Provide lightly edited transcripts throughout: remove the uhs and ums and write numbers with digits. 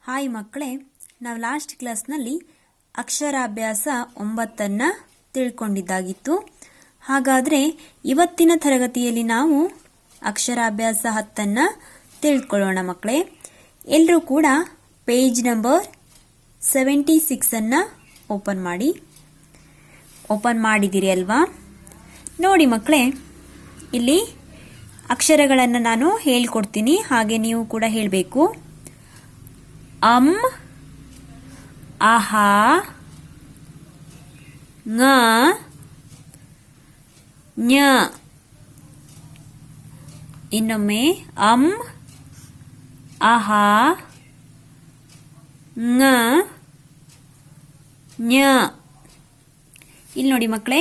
Hi ಮಕ್ಕಳೇ, ನಾವು last ಕ್ಲಾಸ್ನಲ್ಲಿ ಅಕ್ಷರಾಭ್ಯಾಸ 9 ತಿಳ್ಕೊಂಡಿದ್ದಾಗಿತ್ತು. ಹಾಗಾದರೆ ಇವತ್ತಿನ ತರಗತಿಯಲ್ಲಿ ನಾವು ಅಕ್ಷರಾಭ್ಯಾಸ 10 ತಿಳ್ಕೊಳ್ಳೋಣ ಮಕ್ಕಳೇ. ಎಲ್ಲರೂ ಕೂಡ ಪೇಜ್ ನಂಬರ್ 76 ಓಪನ್ ಮಾಡಿದ್ದೀರಿ ಅಲ್ವಾ? ನೋಡಿ ಮಕ್ಕಳೇ, ಇಲ್ಲಿ ಅಕ್ಷರಗಳನ್ನು ನಾನು ಹೇಳ್ಕೊಡ್ತೀನಿ, ಹಾಗೆ ನೀವು ಕೂಡ ಹೇಳಬೇಕು. ಅಂ, ಅಹ, ङ, ಞ. ಇನ್ನೊಮ್ಮೆ ಅಂ, ಅಹ, ङ, ಞ. ಇಲ್ಲಿ ನೋಡಿ ಮಕ್ಕಳೇ,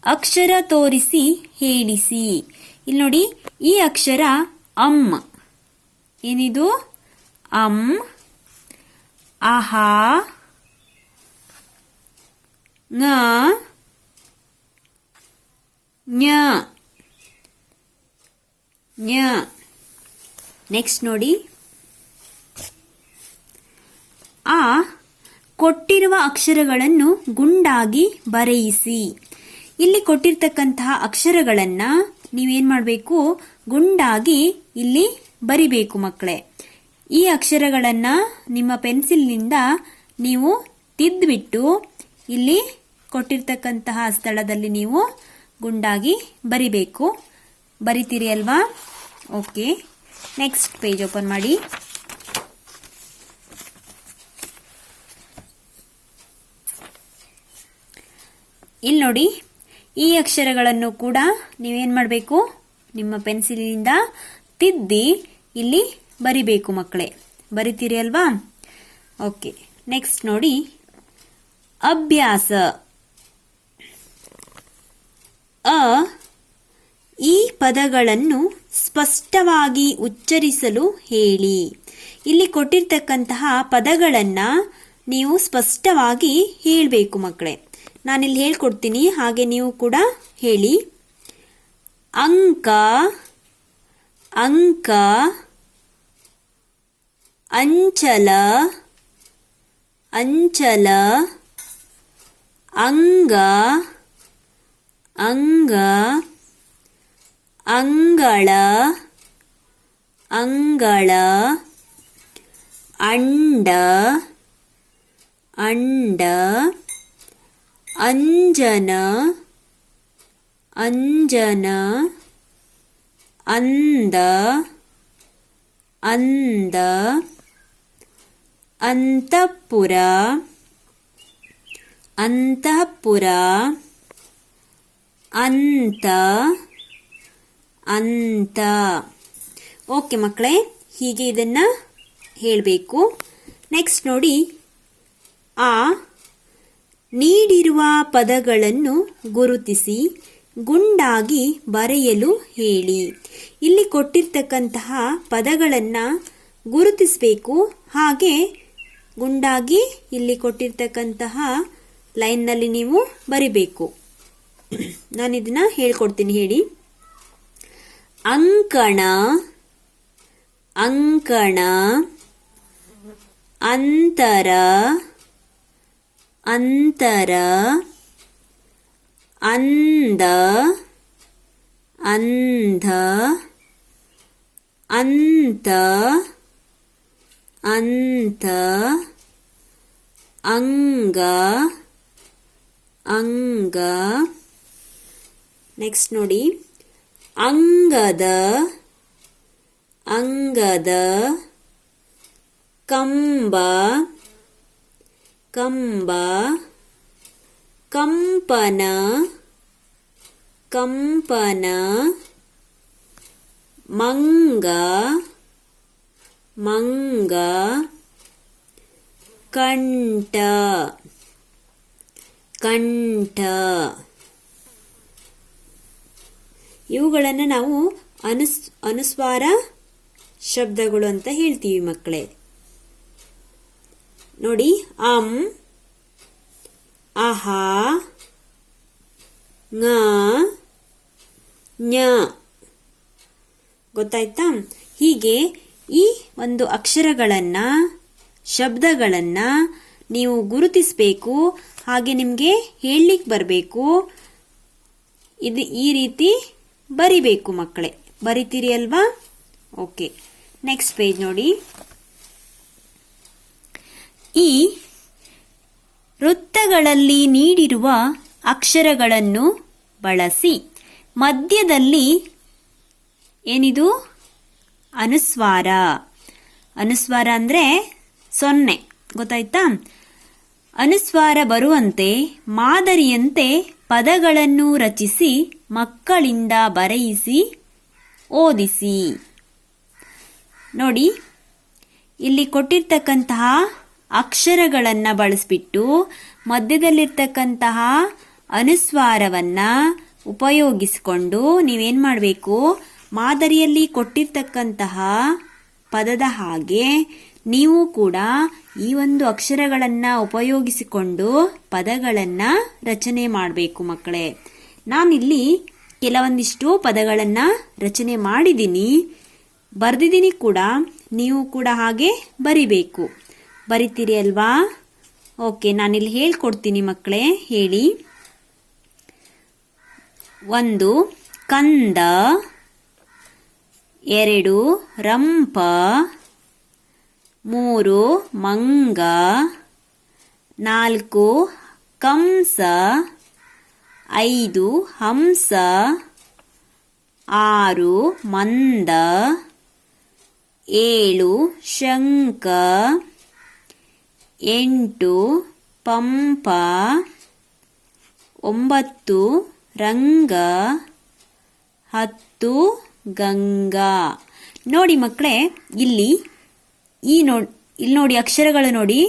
ಅಕ್ಷರ ತೋರಿಸಿ ಹೇಳಿಸಿ. ಇಲ್ಲಿ ನೋಡಿ, ಈ ಅಕ್ಷರ ಅಂ. ಏನಿದು? ಅಂ, ಅಹ, ङ, ಞ, ಞ. ನೆಕ್ಸ್ಟ್ ನೋಡಿ, ಕೊಟ್ಟಿರುವ ಅಕ್ಷರಗಳನ್ನು ಗುಂಡಾಗಿ ಬರೆಯಿಸಿ. ಇಲ್ಲಿ ಕೊಟ್ಟಿರ್ತಕ್ಕಂತಹ ಅಕ್ಷರಗಳನ್ನು ನೀವೇನ್ ಮಾಡಬೇಕು? ಗುಂಡಾಗಿ ಇಲ್ಲಿ ಬರಿಬೇಕು ಮಕ್ಕಳೇ. ಈ ಅಕ್ಷರಗಳನ್ನು ನಿಮ್ಮ ಪೆನ್ಸಿಲ್ನಿಂದ ನೀವು ತಿದ್ದುಬಿಟ್ಟು ಇಲ್ಲಿ ಕೊಟ್ಟಿರ್ತಕ್ಕಂತಹ ಸ್ಥಳದಲ್ಲಿ ನೀವು ಗುಂಡಾಗಿ ಬರಿಬೇಕು. ಬರಿತೀರಿ ಅಲ್ವಾ? ಓಕೆ, ನೆಕ್ಸ್ಟ್ ಪೇಜ್ ಓಪನ್ ಮಾಡಿ. ಇಲ್ಲಿ ನೋಡಿ, ಈ ಅಕ್ಷರಗಳನ್ನು ಕೂಡ ನೀವೇನ್ ಮಾಡಬೇಕು? ನಿಮ್ಮ ಪೆನ್ಸಿಲಿನಿಂದ ತಿದ್ದಿ ಇಲ್ಲಿ ಬರಿಬೇಕು ಮಕ್ಕಳೇ. ಬರಿತೀರಿ ಅಲ್ವಾ? ಓಕೆ, ನೆಕ್ಸ್ಟ್ ನೋಡಿ, ಅಭ್ಯಾಸ. ಈ ಪದಗಳನ್ನು ಸ್ಪಷ್ಟವಾಗಿ ಉಚ್ಚರಿಸಲು ಹೇಳಿ. ಇಲ್ಲಿ ಕೊಟ್ಟಿರ್ತಕ್ಕಂತಹ ಪದಗಳನ್ನು ನೀವು ಸ್ಪಷ್ಟವಾಗಿ ಹೇಳಬೇಕು ಮಕ್ಕಳೇ. ನಾನಿಲ್ಲಿ ಹೇಳ್ಕೊಡ್ತೀನಿ, ಹಾಗೆ ನೀವು ಕೂಡ ಹೇಳಿ. ಅಂಕ, ಅಂಕ, ಅಂಚಲ, ಅಂಚಲ, ಅಂಗ, ಅಂಗ, ಅಂಗಳ, ಅಂಗಳ, ಅಂಡ, ಅಂಡ, ಅಂಜನ, ಅಂಜನ, ಅಂದ, ಅಂದ, ಅಂತಃಪುರ, ಅಂತಃಪುರ, ಅಂತ, ಅಂತ. ಓಕೆ ಮಕ್ಕಳೇ, ಹೀಗೆ ಇದನ್ನ ಹೇಳಬೇಕು. ನೆಕ್ಸ್ಟ್ ನೋಡಿ, ನೀಡಿರುವ ಪದಗಳನ್ನು ಗುರುತಿಸಿ ಗುಂಡಾಗಿ ಬರೆಯಲು ಹೇಳಿ. ಇಲ್ಲಿ ಕೊಟ್ಟಿರ್ತಕ್ಕಂತಹ ಪದಗಳನ್ನು ಗುರುತಿಸಬೇಕು, ಹಾಗೆ ಗುಂಡಾಗಿ ಇಲ್ಲಿ ಕೊಟ್ಟಿರ್ತಕ್ಕಂತಹ ಲೈನ್ನಲ್ಲಿ ನೀವು ಬರಿಬೇಕು. ನಾನು ಇದನ್ನ ಹೇಳ್ಕೊಡ್ತೀನಿ, ಹೇಳಿ. ಅಂಕಣ, ಅಂಕಣ, ಅಂತರ, ಅಂತರ, ಅಂದ, ಅಂಧ, ಅಂತ, ಅಂತ, ಅಂಗ, ಅಂಗ. ನೆಕ್ಸ್ಟ್ ನೋಡಿ, ಅಂಗದ, ಅಂಗದ, ಕಂಬ, ಕಂಬ, ಕಂಪನ, ಕಂಪನ, ಮಂಗ, ಮಂಗ, ಕಂಠ, ಕಂಠ. ಇವುಗಳನ್ನು ನಾವು ಅನುಸ್ವಾರ ಶಬ್ದಗಳು ಅಂತ ಹೇಳ್ತೀವಿ ಮಕ್ಕಳೇ. ನೋಡಿ, ಅಂ, ಅಹ, ङ, ಞ. ಗೊತ್ತಾಯ್ತಾ? ಹೀಗೆ ಈ ಒಂದು ಅಕ್ಷರಗಳನ್ನು ಶಬ್ದಗಳನ್ನು ನೀವು ಗುರುತಿಸಬೇಕು. ಹಾಗೆ ನಿಮಗೆ ಹೇಳಲಿಕ್ಕೆ ಬರಬೇಕು. ಈ ರೀತಿ ಬರಿಬೇಕು ಮಕ್ಕಳೇ. ಬರಿತೀರಿ ಅಲ್ವಾ? ಓಕೆ, ನೆಕ್ಸ್ಟ್ ಪೇಜ್ ನೋಡಿ. ಈ ವೃತ್ತಗಳಲ್ಲಿ ನೀಡಿರುವ ಅಕ್ಷರಗಳನ್ನು ಬಳಸಿ ಮಧ್ಯದಲ್ಲಿ ಏನಿದು? ಅನುಸ್ವಾರ. ಅನುಸ್ವಾರ ಅಂದರೆ 0, ಗೊತ್ತಾಯ್ತಾ? ಅನುಸ್ವಾರ ಬರುವಂತೆ ಮಾದರಿಯಂತೆ ಪದಗಳನ್ನು ರಚಿಸಿ ಮಕ್ಕಳಿಂದ ಬರೆಯಿಸಿ ಓದಿಸಿ. ನೋಡಿ, ಇಲ್ಲಿ ಕೊಟ್ಟಿರ್ತಕ್ಕಂತಹ ಅಕ್ಷರಗಳನ್ನು ಬಳಸಿಬಿಟ್ಟು ಮಧ್ಯದಲ್ಲಿರ್ತಕ್ಕಂತಹ ಅನುಸ್ವಾರವನ್ನು ಉಪಯೋಗಿಸಿಕೊಂಡು ನೀವೇನು ಮಾಡಬೇಕು? ಮಾದರಿಯಲ್ಲಿ ಕೊಟ್ಟಿರ್ತಕ್ಕಂತಹ ಪದದ ಹಾಗೆ ನೀವು ಕೂಡ ಈ ಒಂದು ಅಕ್ಷರಗಳನ್ನು ಉಪಯೋಗಿಸಿಕೊಂಡು ಪದಗಳನ್ನು ರಚನೆ ಮಾಡಬೇಕು ಮಕ್ಕಳೇ. ನಾನಿಲ್ಲಿ ಕೆಲವೊಂದಿಷ್ಟು ಪದಗಳನ್ನು ರಚನೆ ಮಾಡಿದ್ದೀನಿ, ಬರೆದಿದ್ದೀನಿ ಕೂಡ. ನೀವು ಕೂಡ ಹಾಗೆ ಬರಿಬೇಕು. ಬರಿತೀರಿ ಅಲ್ವಾ? ಓಕೆ, ನಾನಿಲ್ಲಿ ಹೇಳ್ಕೊಡ್ತೀನಿ ಮಕ್ಕಳೇ, ಹೇಳಿ. 1 ಕಂದ, 2 ರಂಪ, 3 ಮಂಗ, 4 ಕಂಸ, 5 ಹಂಸ, 6 ಮಂದ, 7 ಶಂಕ, 8 ಪಂಪ, 9 ರಂಗ, 10 ಗಂಗಾ. ನೋಡಿ ಮಕ್ಕಳೇ, ಇಲ್ಲಿ ನೋಡಿ ಅಕ್ಷರಗಳು ನೋಡಿ.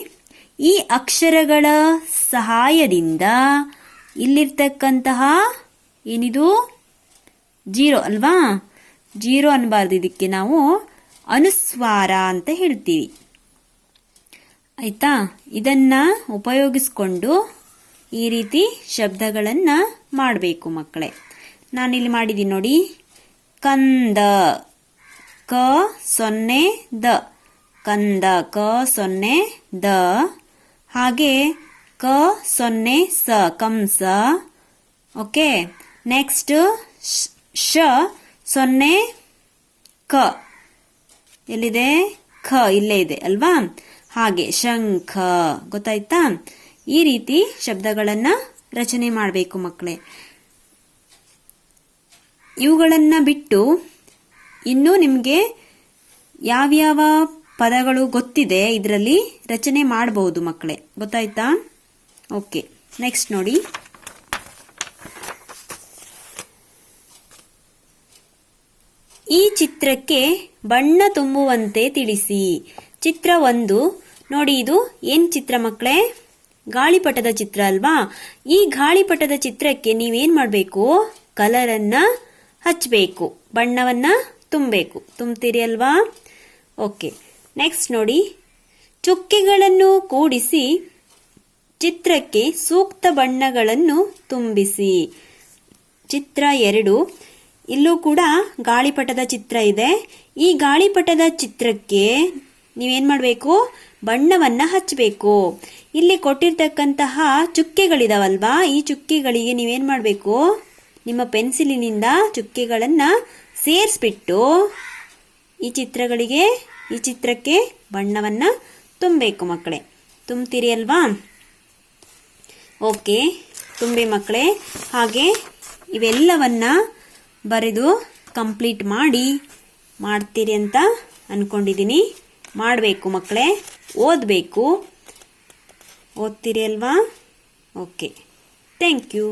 ಈ ಅಕ್ಷರಗಳ ಸಹಾಯದಿಂದ ಇಲ್ಲಿರ್ತಕ್ಕಂತಹ ಏನಿದು? 0 ಅಲ್ವಾ? 0 ಅನ್ನಬಾರ್ದು, ಇದಕ್ಕೆ ನಾವು ಅನುಸ್ವಾರ ಅಂತ ಹೇಳ್ತೀವಿ. ಆಯ್ತಾ? ಇದನ್ನ ಉಪಯೋಗಿಸ್ಕೊಂಡು ಈ ರೀತಿ ಶಬ್ದಗಳನ್ನು ಮಾಡಬೇಕು ಮಕ್ಕಳೇ. ನಾನಿಲ್ಲಿ ಮಾಡಿದ್ದೀನಿ ನೋಡಿ. ಕಂದ, ಕ 0 ದ, ಕಂದ, ಕ 0 ದ. ಹಾಗೆ ಕ 0 ಸ, ಕಂಸ. ಓಕೆ, ನೆಕ್ಸ್ಟ್ ಶ 0 ಕ, ಎಲ್ಲಿದೆ? ಖ ಇಲ್ಲೇ ಇದೆ ಅಲ್ವಾ? ಹಾಗೆ ಶಂಖ. ಗೊತ್ತಾಯ್ತಾ? ಈ ರೀತಿ ಶಬ್ದಗಳನ್ನು ರಚನೆ ಮಾಡಬೇಕು ಮಕ್ಕಳೇ. ಇವುಗಳನ್ನು ಬಿಟ್ಟು ಇನ್ನೂ ನಿಮಗೆ ಯಾವ್ಯಾವ ಪದಗಳು ಗೊತ್ತಿದೆ ಇದರಲ್ಲಿ ರಚನೆ ಮಾಡಬಹುದು ಮಕ್ಕಳೇ. ಗೊತ್ತಾಯ್ತಾ? ಓಕೆ, ನೆಕ್ಸ್ಟ್ ನೋಡಿ. ಈ ಚಿತ್ರಕ್ಕೆ ಬಣ್ಣ ತುಂಬುವಂತೆ ತಿಳಿಸಿ. ಚಿತ್ರ 1 ನೋಡಿ. ಇದು ಏನ್ ಚಿತ್ರ ಮಕ್ಕಳೇ? ಗಾಳಿಪಟದ ಚಿತ್ರ ಅಲ್ವಾ? ಈ ಗಾಳಿಪಟದ ಚಿತ್ರಕ್ಕೆ ನೀವೇನ್ ಮಾಡಬೇಕು? ಕಲರನ್ನ ಹಚ್ಚಬೇಕು, ಬಣ್ಣವನ್ನ ತುಂಬಬೇಕು. ತುಂಬ್ತೀರಿ ಅಲ್ವಾ? ಓಕೆ, ನೆಕ್ಸ್ಟ್ ನೋಡಿ. ಚುಕ್ಕೆಗಳನ್ನು ಕೂಡಿಸಿ ಚಿತ್ರಕ್ಕೆ ಸೂಕ್ತ ಬಣ್ಣಗಳನ್ನು ತುಂಬಿಸಿ. ಚಿತ್ರ 2. ಇಲ್ಲೂ ಕೂಡ ಗಾಳಿಪಟದ ಚಿತ್ರ ಇದೆ. ಈ ಗಾಳಿಪಟದ ಚಿತ್ರಕ್ಕೆ ನೀವೇನ್ ಮಾಡಬೇಕು? ಬಣ್ಣವನ್ನ ಹಚ್ಚಬೇಕು. ಇಲ್ಲಿ ಕೊಟ್ಟಿರ್ತಕ್ಕಂತಹ ಚುಕ್ಕೆಗಳಿದಾವಲ್ವಾ? ಈ ಚುಕ್ಕೆಗಳಿಗೆ ನೀವೇನ್ ಮಾಡಬೇಕು? ನಿಮ್ಮ ಪೆನ್ಸಿಲಿನಿಂದ ಚುಕ್ಕೆಗಳನ್ನ ಸೇರಿಸ್ಬಿಟ್ಟು ಈ ಚಿತ್ರಕ್ಕೆ ಬಣ್ಣವನ್ನ ತುಂಬಬೇಕು ಮಕ್ಕಳೇ. ತುಂಬ್ತೀರಿ ಅಲ್ವಾ? ಓಕೆ, ತುಂಬಿ ಮಕ್ಕಳೇ. ಹಾಗೆ ಇವೆಲ್ಲವನ್ನ ಬರೆದು ಕಂಪ್ಲೀಟ್ ಮಾಡ್ತೀರಿ ಅಂತ ಅನ್ಕೊಂಡಿದ್ದೀನಿ. ಮಾಡಬೇಕು ಮಕ್ಕಳೇ, ಓದಬೇಕು. ಓದ್ತೀರಿ ಅಲ್ವಾ? Okay, thank you.